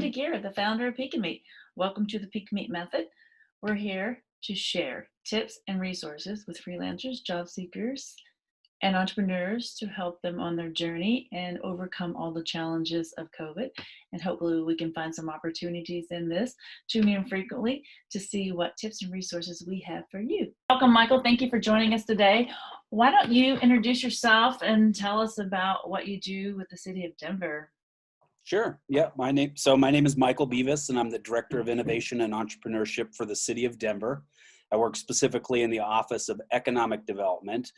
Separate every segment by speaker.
Speaker 1: Cindy Garrett, the founder of PEEKaMEET. Welcome to the PEEKaMEET method. We're here to share tips and resources with freelancers, job seekers, and entrepreneurs to help them on their journey and overcome all the challenges of COVID. And hopefully we can find some opportunities in this. Tune in frequently to see what tips and resources we have for you. Welcome, Michael. Thank you for joining us today. Why don't you introduce yourself and tell us about what you do with the city of Denver?
Speaker 2: Sure. Yeah. My name is Michael Bevis, and I'm the Director of Innovation and Entrepreneurship for the City of Denver. I work specifically in the Office of Economic Development,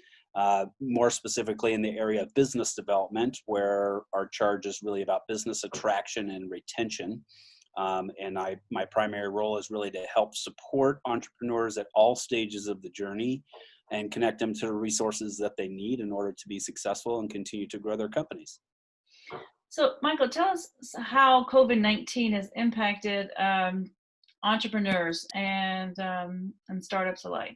Speaker 2: more specifically in the area of business development, where our charge is really about business attraction and retention. My primary role is really to help support entrepreneurs at all stages of the journey and connect them to the resources that they need in order to be successful and continue to grow their companies.
Speaker 1: So, Michael, tell us how COVID-19 has impacted entrepreneurs and startups alike.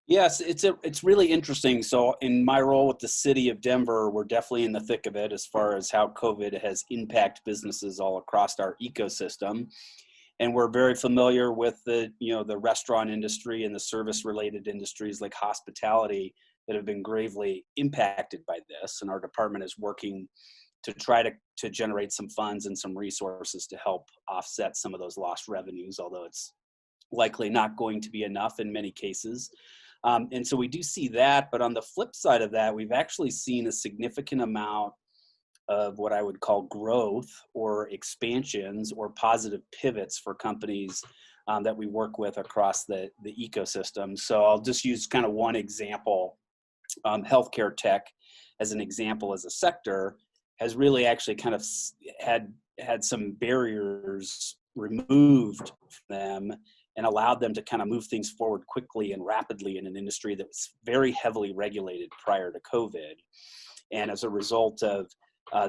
Speaker 2: Yes, it's really interesting. So in my role with the city of Denver, we're definitely in the thick of it as far as how COVID has impacted businesses all across our ecosystem. And we're very familiar with the restaurant industry and the service related industries like hospitality that have been gravely impacted by this. And our department is working to try to generate some funds and some resources to help offset some of those lost revenues, although it's likely not going to be enough in many cases. And so we do see that, but on the flip side of that, we've actually seen a significant amount of what I would call growth or expansions or positive pivots for companies that we work with across the ecosystem. So I'll just use kind of one example. Healthcare tech as an example as a sector has really actually kind of had some barriers removed from them and allowed them to kind of move things forward quickly and rapidly in an industry that was very heavily regulated prior to COVID. And as a result of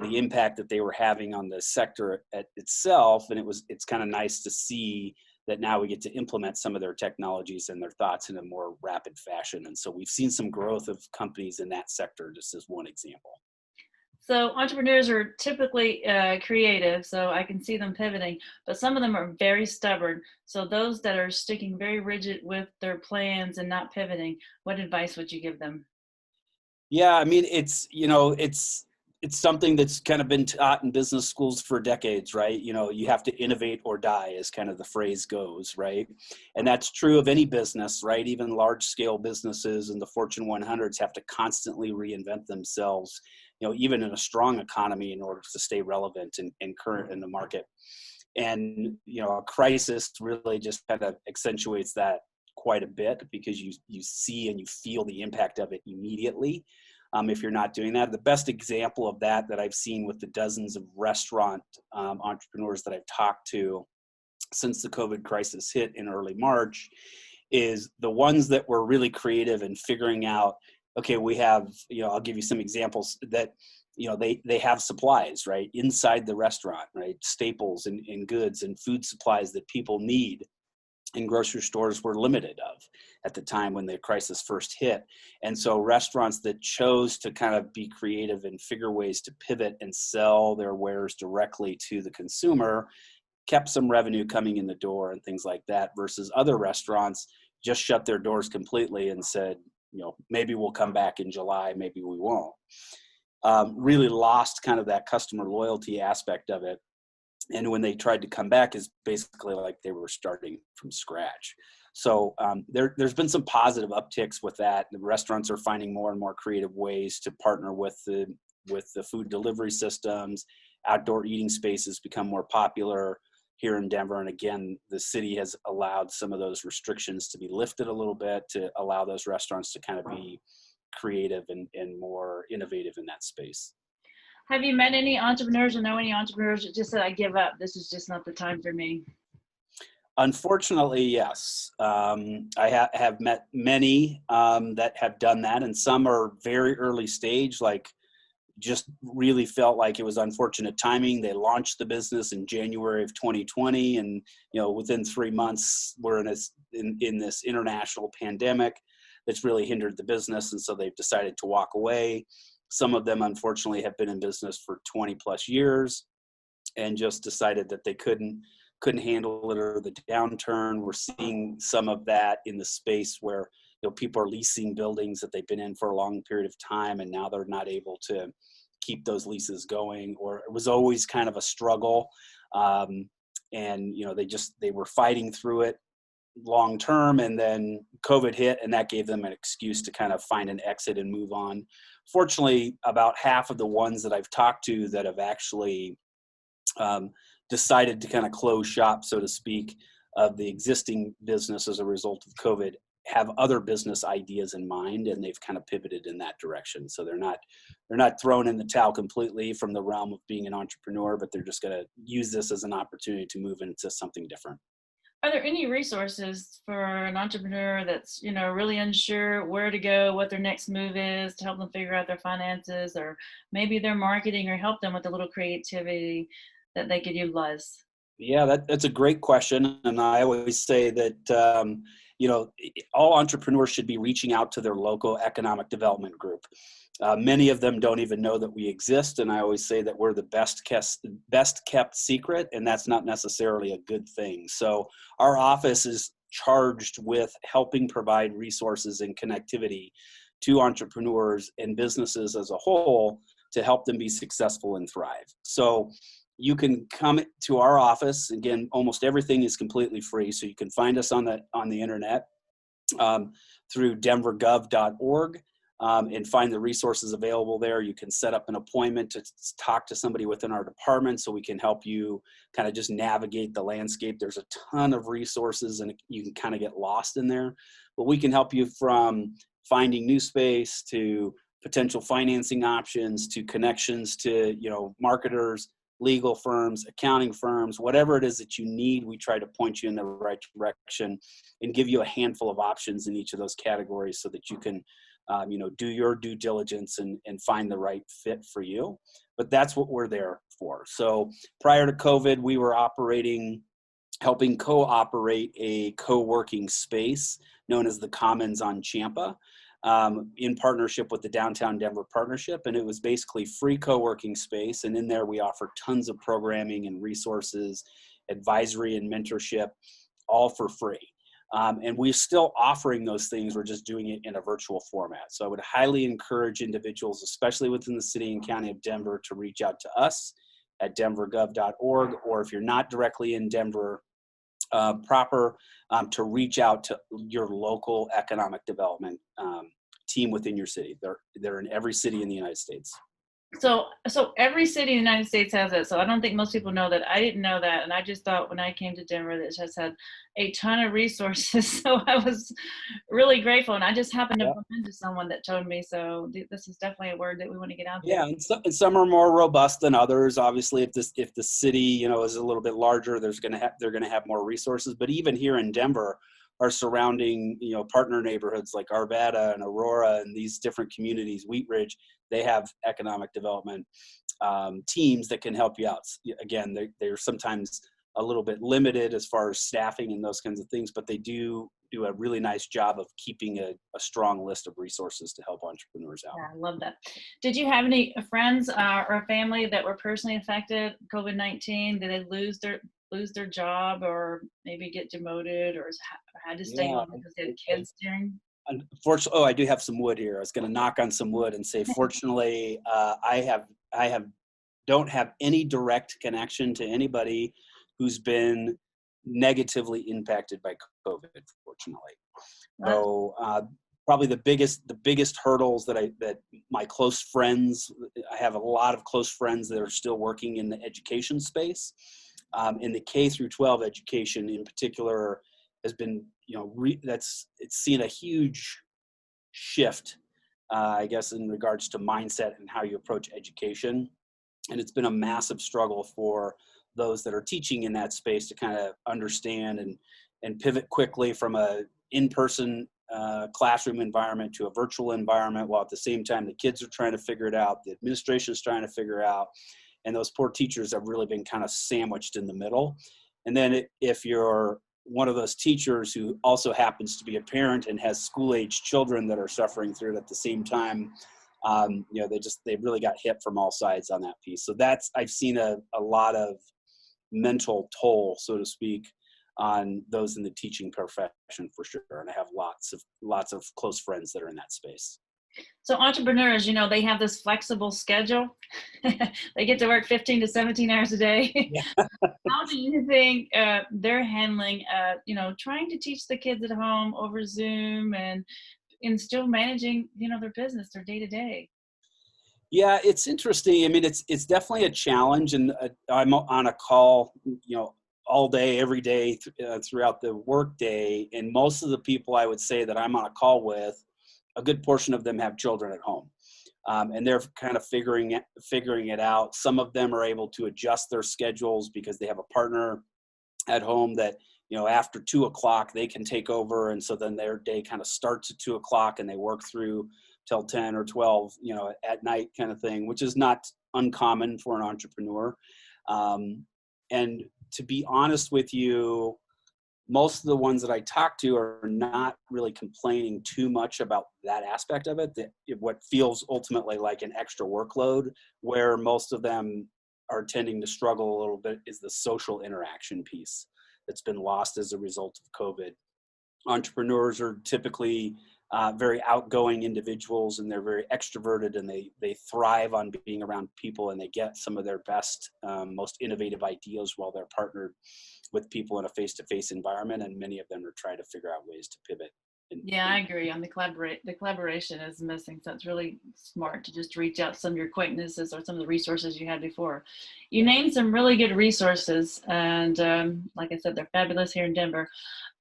Speaker 2: the impact that they were having on the sector itself, and it's kind of nice to see that now we get to implement some of their technologies and their thoughts in a more rapid fashion. And so we've seen some growth of companies in that sector, just as one example.
Speaker 1: So entrepreneurs are typically creative, so I can see them pivoting, but some of them are very stubborn. So those that are sticking very rigid with their plans and not pivoting, what advice would you give them?
Speaker 2: Yeah, I mean, it's something that's kind of been taught in business schools for decades, right? You have to innovate or die, as kind of the phrase goes, right? And that's true of any business, right? Even large scale businesses and the Fortune 100s have to constantly reinvent themselves, even in a strong economy in order to stay relevant and current in the market. And, a crisis really just kind of accentuates that quite a bit because you see and you feel the impact of it immediately. If you're not doing that, the best example of that I've seen with the dozens of restaurant entrepreneurs that I've talked to since the COVID crisis hit in early March is the ones that were really creative in figuring out, okay, we have, I'll give you some examples that, they have supplies, right, inside the restaurant, right, staples and goods and food supplies that people need. And grocery stores were limited of at the time when the crisis first hit. And so restaurants that chose to kind of be creative and figure ways to pivot and sell their wares directly to the consumer kept some revenue coming in the door and things like that, versus other restaurants just shut their doors completely and said, maybe we'll come back in July, maybe we won't. Really lost kind of that customer loyalty aspect of it. And when they tried to come back, is basically like they were starting from scratch. So there's been some positive upticks with that. The restaurants are finding more and more creative ways to partner with the food delivery systems. Outdoor eating spaces become more popular here in Denver. And again, the city has allowed some of those restrictions to be lifted a little bit to allow those restaurants to kind of be creative and more innovative in that space.
Speaker 1: Have you met any entrepreneurs or know any entrepreneurs that just said, I give up, this is just not the time for me?
Speaker 2: Unfortunately, yes. I have met many that have done that, and some are very early stage, like just really felt like it was unfortunate timing. They launched the business in January of 2020, and within 3 months, we're in this international pandemic that's really hindered the business, and so they've decided to walk away. Some of them, unfortunately, have been in business for 20 plus years. and just decided that they couldn't handle it, or the downturn. We're seeing some of that in the space where, people are leasing buildings that they've been in for a long period of time, and now they're not able to keep those leases going, or it was always kind of a struggle. And they were fighting through it long term, and then COVID hit, and that gave them an excuse to kind of find an exit and move on. Fortunately, about half of the ones that I've talked to that have actually decided to kind of close shop, so to speak, of the existing business as a result of COVID, have other business ideas in mind, and they've kind of pivoted in that direction. So they're not thrown in the towel completely from the realm of being an entrepreneur, but they're just going to use this as an opportunity to move into something different.
Speaker 1: Are there any resources for an entrepreneur that's, really unsure where to go, what their next move is, to help them figure out their finances, or maybe their marketing, or help them with a little creativity that they could utilize?
Speaker 2: Yeah, that's a great question. And I always say that, all entrepreneurs should be reaching out to their local economic development group. Many of them don't even know that we exist. And I always say that we're the best kept secret, and that's not necessarily a good thing. So our office is charged with helping provide resources and connectivity to entrepreneurs and businesses as a whole to help them be successful and thrive. So you can come to our office. Again, almost everything is completely free. So you can find us on the internet through denvergov.org and find the resources available there. You can set up an appointment to talk to somebody within our department so we can help you kind of just navigate the landscape. There's a ton of resources, and you can kind of get lost in there. But we can help you from finding new space to potential financing options to connections to, marketers, legal firms, accounting firms, whatever it is that you need. We try to point you in the right direction and give you a handful of options in each of those categories so that you can, do your due diligence and find the right fit for you. But that's what we're there for. So prior to COVID, we were helping co-operate a co-working space known as the Commons on Champa, in partnership with the Downtown Denver Partnership. And it was basically free co-working space. And in there, we offer tons of programming and resources, advisory and mentorship, all for free. And we're still offering those things. We're just doing it in a virtual format. So I would highly encourage individuals, especially within the city and county of Denver, to reach out to us at denvergov.org, or if you're not directly in Denver proper, to reach out to your local economic development team within your city. They're in every city in the United States.
Speaker 1: So every city in the United States has it. So I don't think most people know that. I didn't know that. And I just thought when I came to Denver that it just had a ton of resources. So I was really grateful. And I just happened to bump into someone that told me. So this is definitely a word that we want to get out there.
Speaker 2: Yeah, and some are more robust than others. Obviously, if the city, is a little bit larger, they're going to have more resources. But even here in Denver, our surrounding, partner neighborhoods like Arvada and Aurora and these different communities, Wheat Ridge, they have economic development teams that can help you out. Again, they're sometimes a little bit limited as far as staffing and those kinds of things, but they do a really nice job of keeping a strong list of resources to help entrepreneurs out.
Speaker 1: Yeah, I love that. Did you have any friends or family that were personally affected COVID-19? Did they lose their job, or maybe get demoted, or had to stay home because they had kids during?
Speaker 2: Unfortunately, I do have some wood here. I was going to knock on some wood and say, fortunately, I don't have any direct connection to anybody who's been negatively impacted by COVID, fortunately. So probably the biggest hurdles that my close friends, I have a lot of close friends that are still working in the education space. In the K through 12 education in particular has been, it's seen a huge shift, I guess, in regards to mindset and how you approach education. And it's been a massive struggle for those that are teaching in that space to kind of understand and pivot quickly from a in-person classroom environment to a virtual environment, while at the same time the kids are trying to figure it out, the administration is trying to figure out, and those poor teachers have really been kind of sandwiched in the middle. And then if you're one of those teachers who also happens to be a parent and has school-age children that are suffering through it at the same time, They really got hit from all sides on that piece. So I've seen a lot of mental toll, so to speak, on those in the teaching profession for sure. And I have lots of close friends that are in that space.
Speaker 1: So entrepreneurs, they have this flexible schedule. They get to work 15 to 17 hours a day.
Speaker 2: Yeah.
Speaker 1: How do you think they're handling, trying to teach the kids at home over Zoom and still managing, their business, their day to day?
Speaker 2: Yeah, it's interesting. I mean, it's definitely a challenge, and I'm on a call, all day, every day throughout the workday, and most of the people I would say that I'm on a call with, a good portion of them have children at home, and they're kind of figuring it out. Some of them are able to adjust their schedules because they have a partner at home that after 2:00 they can take over, and so then their day kind of starts at 2:00 and they work through till 10 or 12 at night kind of thing, which is not uncommon for an entrepreneur. And to be honest with you, most of the ones that I talk to are not really complaining too much about that aspect of it, what feels ultimately like an extra workload. Where most of them are tending to struggle a little bit is the social interaction piece that's been lost as a result of COVID. Entrepreneurs are typically very outgoing individuals, and they're very extroverted, and they thrive on being around people, and they get some of their best, most innovative ideas while they're partnered with people in a face-to-face environment, and many of them are trying to figure out ways to pivot.
Speaker 1: Yeah, I agree. On the collaboration is missing, so it's really smart to just reach out to some of your acquaintances or some of the resources you had before. You named some really good resources, and like I said, they're fabulous here in Denver.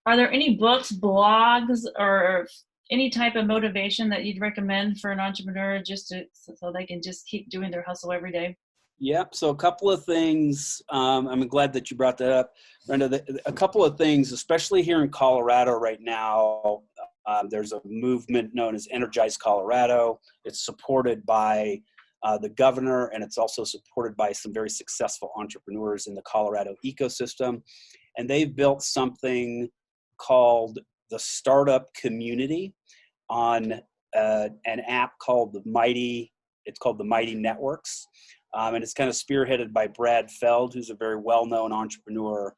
Speaker 1: Are there any books, blogs, or any type of motivation that you'd recommend for an entrepreneur so they can just keep doing their hustle every day?
Speaker 2: Yep. So a couple of things. I'm glad that you brought that up, Brenda. A couple of things, especially here in Colorado right now. There's a movement known as Energize Colorado. It's supported by the governor, and it's also supported by some very successful entrepreneurs in the Colorado ecosystem. And they've built something called the Startup Community on an app called the Mighty. It's called the Mighty Networks. And it's kind of spearheaded by Brad Feld, who's a very well-known entrepreneur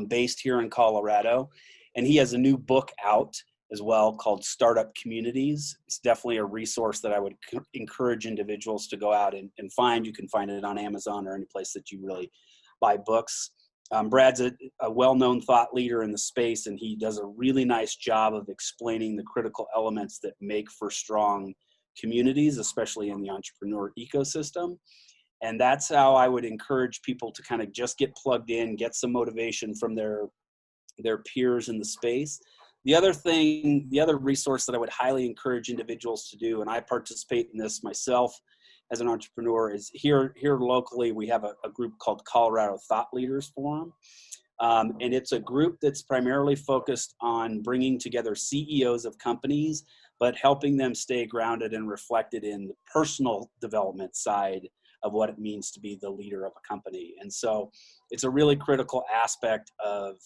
Speaker 2: based here in Colorado. And he has a new book out as well called Startup Communities. It's definitely a resource that I would encourage individuals to go out and find. You can find it on Amazon or any place that you really buy books. Brad's a well-known thought leader in the space, and he does a really nice job of explaining the critical elements that make for strong communities, especially in the entrepreneur ecosystem. And that's how I would encourage people to kind of just get plugged in, get some motivation from their peers in the space. The other resource that I would highly encourage individuals to do, and I participate in this myself as an entrepreneur, is here locally we have a group called Colorado Thought Leaders Forum. And it's a group that's primarily focused on bringing together CEOs of companies, but helping them stay grounded and reflected in the personal development side of what it means to be the leader of a company. And so it's a really critical aspect of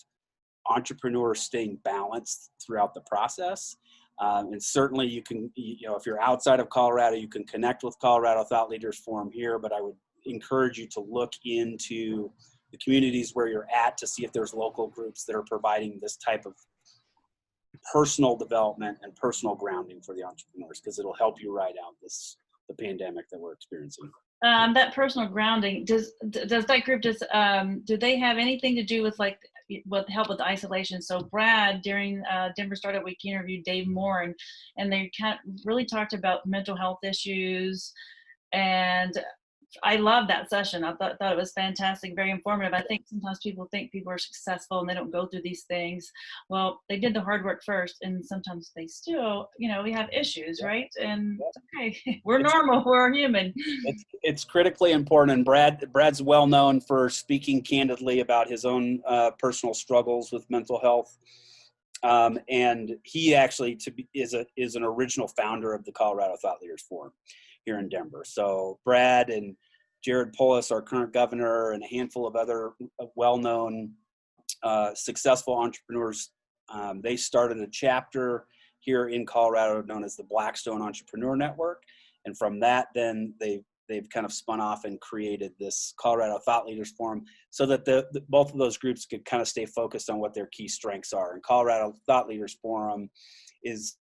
Speaker 2: entrepreneurs staying balanced throughout the process. And certainly you can, if you're outside of Colorado, you can connect with Colorado Thought Leaders Forum here, but I would encourage you to look into the communities where you're at to see if there's local groups that are providing this type of personal development and personal grounding for the entrepreneurs, because it'll help you ride out the pandemic that we're experiencing.
Speaker 1: That personal grounding, does that group, do they have anything to do with help with isolation? So Brad, during Denver Startup Week, he interviewed Dave Moore, and they kind of really talked about mental health issues, and I love that session. I thought it was fantastic, very informative. I think sometimes people think people are successful and they don't go through these things. Well, they did the hard work first, and sometimes they still, we have issues, right? And okay, we're normal, we're human.
Speaker 2: It's critically important, and Brad's well known for speaking candidly about his own personal struggles with mental health. And he actually is an original founder of the Colorado Thought Leaders Forum here in Denver. So Brad and Jared Polis, our current governor, and a handful of other well-known successful entrepreneurs, they started a chapter here in Colorado known as the Blackstone Entrepreneur Network. And from that, then they've kind of spun off and created this Colorado Thought Leaders Forum so that both of those groups could kind of stay focused on what their key strengths are. And Colorado Thought Leaders Forum is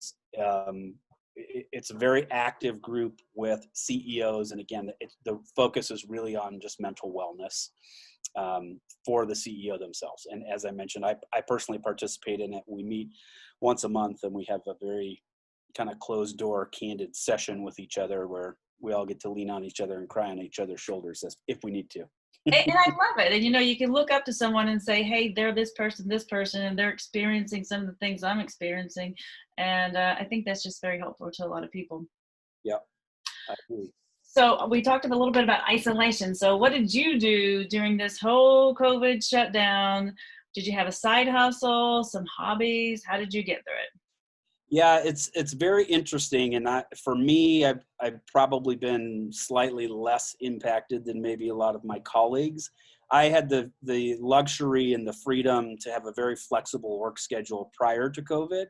Speaker 2: it's a very active group with CEOs. And again, the focus is really on just mental wellness for the CEO themselves. And as I mentioned, I personally participate in it. We meet once a month and we have a very kind of closed door, candid session with each other where we all get to lean on each other and cry on each other's shoulders if we need to.
Speaker 1: And I love it. And, you can look up to someone and say, hey, they're this person, and they're experiencing some of the things I'm experiencing. And I think that's just very helpful to a lot of people.
Speaker 2: Yep, I agree.
Speaker 1: So we talked a little bit about isolation. So what did you do during this whole COVID shutdown? Did you have a side hustle, some hobbies? How did you get through it?
Speaker 2: Yeah, it's very interesting. And for me, I've probably been slightly less impacted than maybe a lot of my colleagues. I had the luxury and the freedom to have a very flexible work schedule prior to COVID.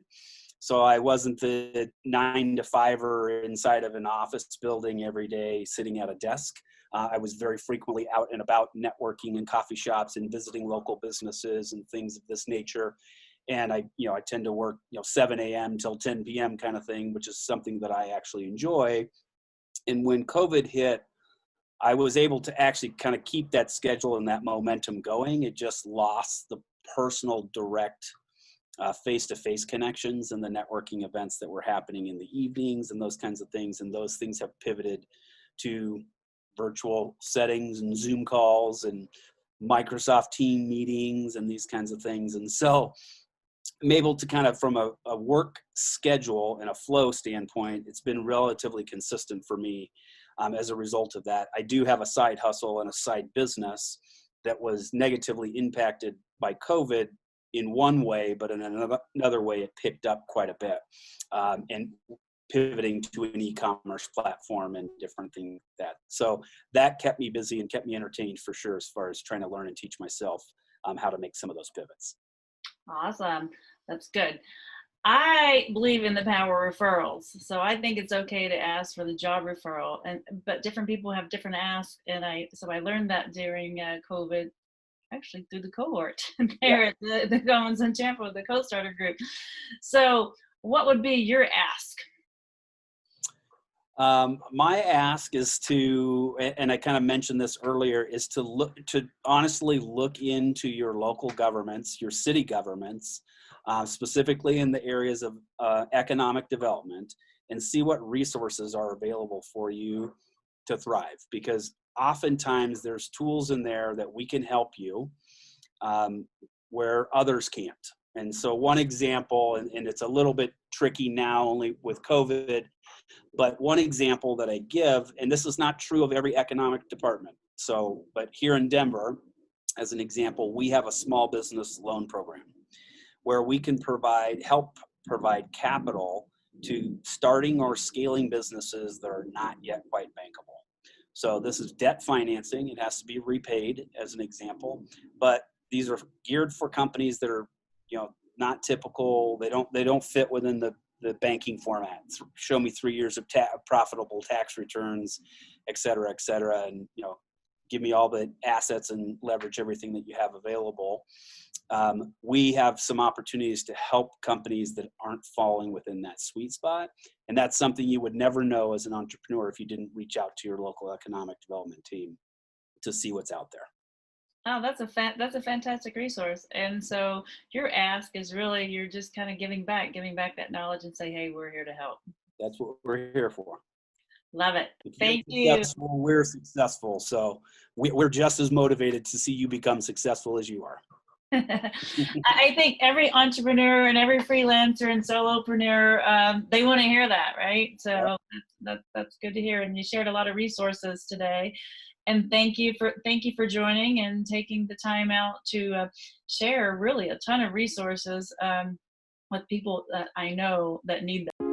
Speaker 2: So I wasn't the 9-to-5er inside of an office building every day sitting at a desk. I was very frequently out and about networking in coffee shops and visiting local businesses and things of this nature. And I tend to work, 7 a.m. till 10 p.m. kind of thing, which is something that I actually enjoy. And when COVID hit, I was able to actually kind of keep that schedule and that momentum going. It just lost the personal, direct, face-to-face connections and the networking events that were happening in the evenings and those kinds of things. And those things have pivoted to virtual settings and Zoom calls and Microsoft Team meetings and these kinds of things. And so I'm able to kind of, from a work schedule and a flow standpoint, it's been relatively consistent for me as a result of that. I do have a side hustle and a side business that was negatively impacted by COVID in one way, but in another way, it picked up quite a bit. And pivoting to an e-commerce platform and different things like that. So that kept me busy and kept me entertained for sure, as far as trying to learn and teach myself how to make some of those pivots.
Speaker 1: Awesome. That's good. I believe in the power of referrals. So I think it's okay to ask for the job referral, but different people have different asks. And I learned that during COVID, actually through the cohort there at the Goins and Champa, the co-starter group. So what would be your ask?
Speaker 2: My ask is to, and I kind of mentioned this earlier, is to honestly look into your local governments, your city governments, specifically in the areas of economic development, and see what resources are available for you to thrive. Because oftentimes there's tools in there that we can help you where others can't. And so one example, and it's a little bit tricky now only with COVID, but one example that I give, and this is not true of every economic department. So, but here in Denver, as an example, we have a small business loan program where we can help provide capital to starting or scaling businesses that are not yet quite bankable. So this is debt financing. It has to be repaid as an example, but these are geared for companies that are, not typical. They don't fit within the banking format. Show me 3 years of profitable tax returns, et cetera, and give me all the assets and leverage everything that you have available. We have some opportunities to help companies that aren't falling within that sweet spot, and that's something you would never know as an entrepreneur if you didn't reach out to your local economic development team to see what's out there.
Speaker 1: Oh, that's a fantastic resource. And so your ask is really, you're just kind of giving back that knowledge and say, hey, we're here to help.
Speaker 2: That's what we're here for.
Speaker 1: Love it. Thank
Speaker 2: you. We're successful. So we're just as motivated to see you become successful as you are.
Speaker 1: I think every entrepreneur and every freelancer and solopreneur, they want to hear that, right? So that's good to hear. And you shared a lot of resources today. And thank you for joining and taking the time out to share really a ton of resources with people that I know that need them.